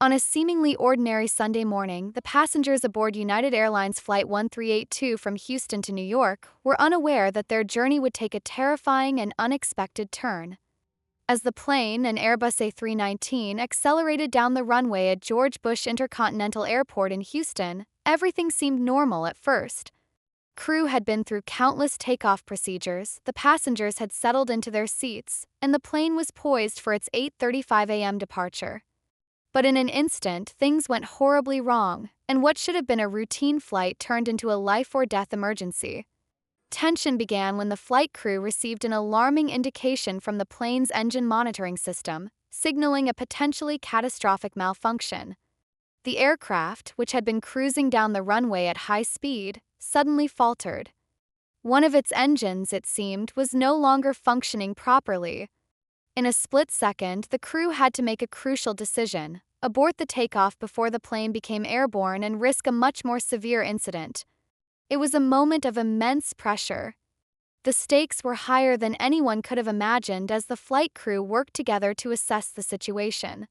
On a seemingly ordinary Sunday morning, the passengers aboard United Airlines Flight 1382 from Houston to New York were unaware that their journey would take a terrifying and unexpected turn. As the plane, an Airbus A319, accelerated down the runway at George Bush Intercontinental Airport in Houston, everything seemed normal at first. Crew had been through countless takeoff procedures, the passengers had settled into their seats, and the plane was poised for its 8:35 a.m. departure. But in an instant, things went horribly wrong, and what should have been a routine flight turned into a life-or-death emergency. Tension began when the flight crew received an alarming indication from the plane's engine monitoring system, signaling a potentially catastrophic malfunction. The aircraft, which had been cruising down the runway at high speed, suddenly faltered. One of its engines, it seemed, was no longer functioning properly. In a split second, the crew had to make a crucial decision: abort the takeoff before the plane became airborne and risk a much more severe incident. It was a moment of immense pressure. The stakes were higher than anyone could have imagined as the flight crew worked together to assess the situation.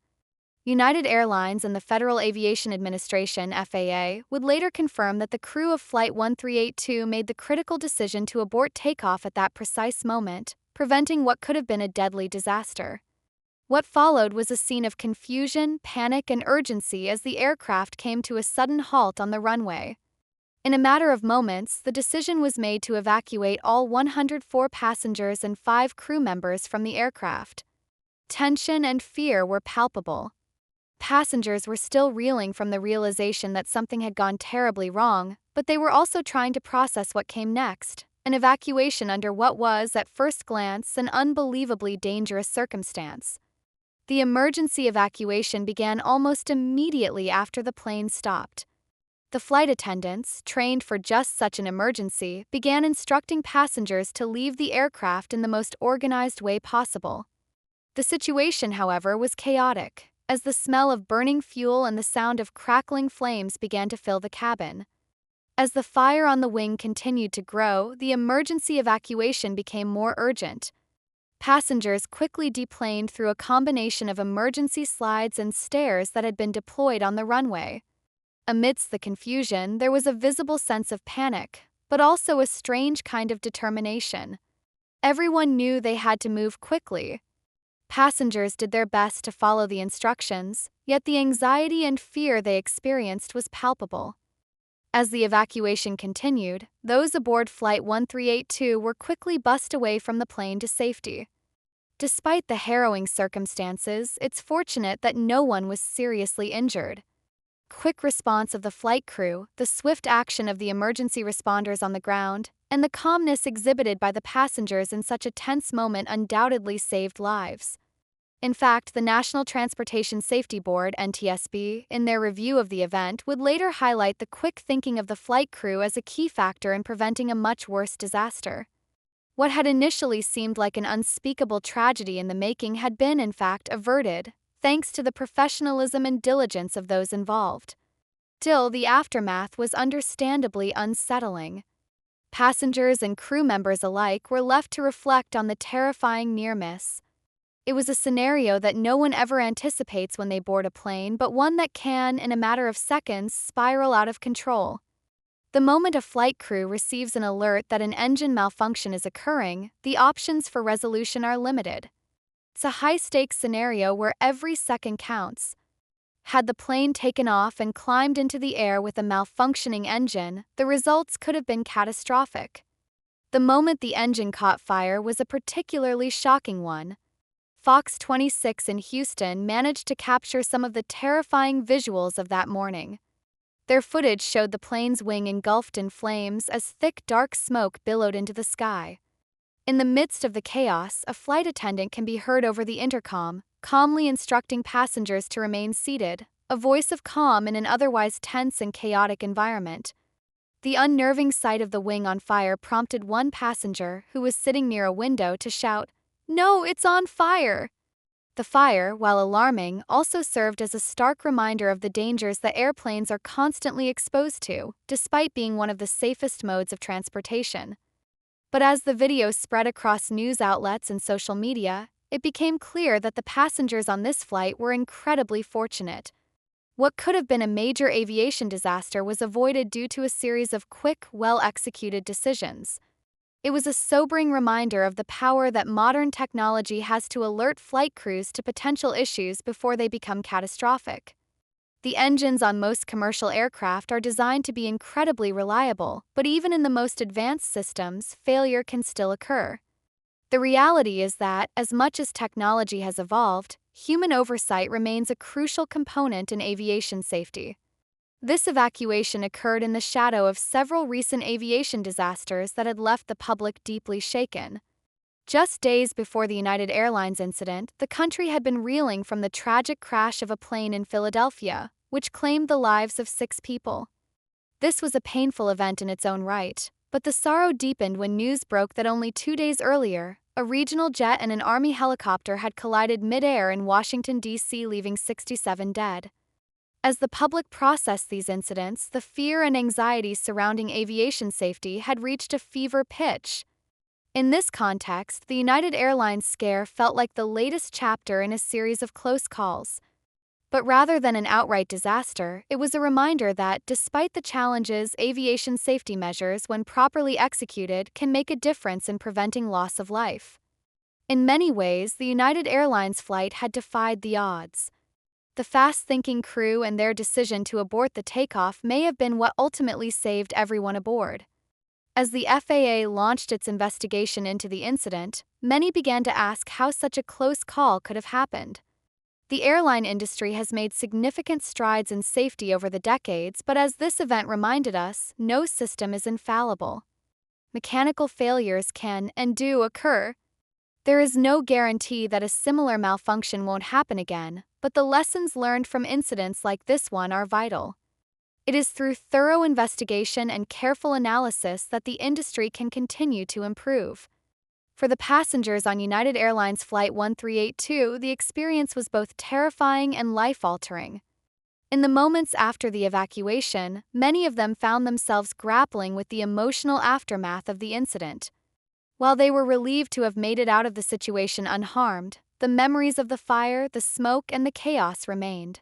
United Airlines and the Federal Aviation Administration (FAA) would later confirm that the crew of Flight 1382 made the critical decision to abort takeoff at that precise moment, preventing what could have been a deadly disaster. What followed was a scene of confusion, panic, and urgency as the aircraft came to a sudden halt on the runway. In a matter of moments, the decision was made to evacuate all 104 passengers and 5 crew members from the aircraft. Tension and fear were palpable. Passengers were still reeling from the realization that something had gone terribly wrong, but they were also trying to process what came next: an evacuation under what was, at first glance, an unbelievably dangerous circumstance. The emergency evacuation began almost immediately after the plane stopped. The flight attendants, trained for just such an emergency, began instructing passengers to leave the aircraft in the most organized way possible. The situation, however, was chaotic, as the smell of burning fuel and the sound of crackling flames began to fill the cabin. As the fire on the wing continued to grow, the emergency evacuation became more urgent. Passengers quickly deplaned through a combination of emergency slides and stairs that had been deployed on the runway. Amidst the confusion, there was a visible sense of panic, but also a strange kind of determination. Everyone knew they had to move quickly. Passengers did their best to follow the instructions, yet the anxiety and fear they experienced was palpable. As the evacuation continued, those aboard Flight 1382 were quickly bussed away from the plane to safety. Despite the harrowing circumstances, it's fortunate that no one was seriously injured. Quick response of the flight crew, the swift action of the emergency responders on the ground, and the calmness exhibited by the passengers in such a tense moment undoubtedly saved lives. In fact, the National Transportation Safety Board (NTSB), in their review of the event, would later highlight the quick thinking of the flight crew as a key factor in preventing a much worse disaster. What had initially seemed like an unspeakable tragedy in the making had been, in fact, averted, thanks to the professionalism and diligence of those involved. Still, the aftermath was understandably unsettling. Passengers and crew members alike were left to reflect on the terrifying near miss. It was a scenario that no one ever anticipates when they board a plane, but one that can, in a matter of seconds, spiral out of control. The moment a flight crew receives an alert that an engine malfunction is occurring, the options for resolution are limited. It's a high-stakes scenario where every second counts. Had the plane taken off and climbed into the air with a malfunctioning engine, the results could have been catastrophic. The moment the engine caught fire was a particularly shocking one. Fox 26 in Houston managed to capture some of the terrifying visuals of that morning. Their footage showed the plane's wing engulfed in flames as thick, dark smoke billowed into the sky. In the midst of the chaos, a flight attendant can be heard over the intercom, calmly instructing passengers to remain seated, a voice of calm in an otherwise tense and chaotic environment. The unnerving sight of the wing on fire prompted one passenger, who was sitting near a window, to shout, "No, it's on fire!" The fire, while alarming, also served as a stark reminder of the dangers that airplanes are constantly exposed to, despite being one of the safest modes of transportation. But as the video spread across news outlets and social media, it became clear that the passengers on this flight were incredibly fortunate. What could have been a major aviation disaster was avoided due to a series of quick, well-executed decisions. It was a sobering reminder of the power that modern technology has to alert flight crews to potential issues before they become catastrophic. The engines on most commercial aircraft are designed to be incredibly reliable, but even in the most advanced systems, failure can still occur. The reality is that, as much as technology has evolved, human oversight remains a crucial component in aviation safety. This evacuation occurred in the shadow of several recent aviation disasters that had left the public deeply shaken. Just days before the United Airlines incident, the country had been reeling from the tragic crash of a plane in Philadelphia, which claimed the lives of 6 people. This was a painful event in its own right, but the sorrow deepened when news broke that only 2 days earlier, a regional jet and an Army helicopter had collided mid-air in Washington, D.C., leaving 67 dead. As the public processed these incidents, the fear and anxiety surrounding aviation safety had reached a fever pitch. In this context, the United Airlines scare felt like the latest chapter in a series of close calls. But rather than an outright disaster, it was a reminder that, despite the challenges, aviation safety measures, when properly executed, can make a difference in preventing loss of life. In many ways, the United Airlines flight had defied the odds. The fast-thinking crew and their decision to abort the takeoff may have been what ultimately saved everyone aboard. As the FAA launched its investigation into the incident, many began to ask how such a close call could have happened. The airline industry has made significant strides in safety over the decades, but as this event reminded us, no system is infallible. Mechanical failures can and do occur. There is no guarantee that a similar malfunction won't happen again, but the lessons learned from incidents like this one are vital. It is through thorough investigation and careful analysis that the industry can continue to improve. For the passengers on United Airlines Flight 1382, the experience was both terrifying and life-altering. In the moments after the evacuation, many of them found themselves grappling with the emotional aftermath of the incident. While they were relieved to have made it out of the situation unharmed, the memories of the fire, the smoke, and the chaos remained.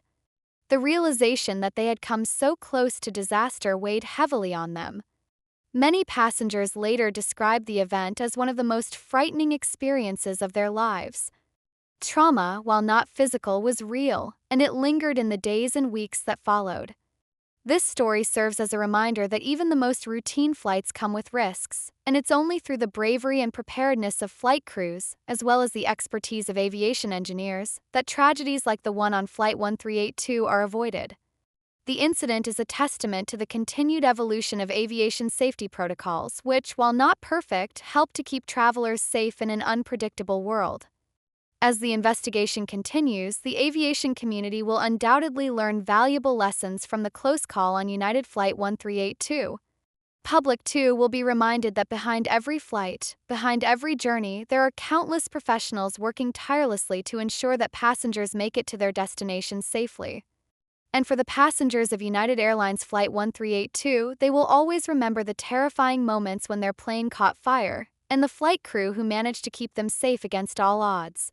The realization that they had come so close to disaster weighed heavily on them. Many passengers later described the event as one of the most frightening experiences of their lives. Trauma, while not physical, was real, and it lingered in the days and weeks that followed. This story serves as a reminder that even the most routine flights come with risks, and it's only through the bravery and preparedness of flight crews, as well as the expertise of aviation engineers, that tragedies like the one on Flight 1382 are avoided. The incident is a testament to the continued evolution of aviation safety protocols, which, while not perfect, help to keep travelers safe in an unpredictable world. As the investigation continues, the aviation community will undoubtedly learn valuable lessons from the close call on United Flight 1382. Public, too, will be reminded that behind every flight, behind every journey, there are countless professionals working tirelessly to ensure that passengers make it to their destinations safely. And for the passengers of United Airlines Flight 1382, they will always remember the terrifying moments when their plane caught fire, and the flight crew who managed to keep them safe against all odds.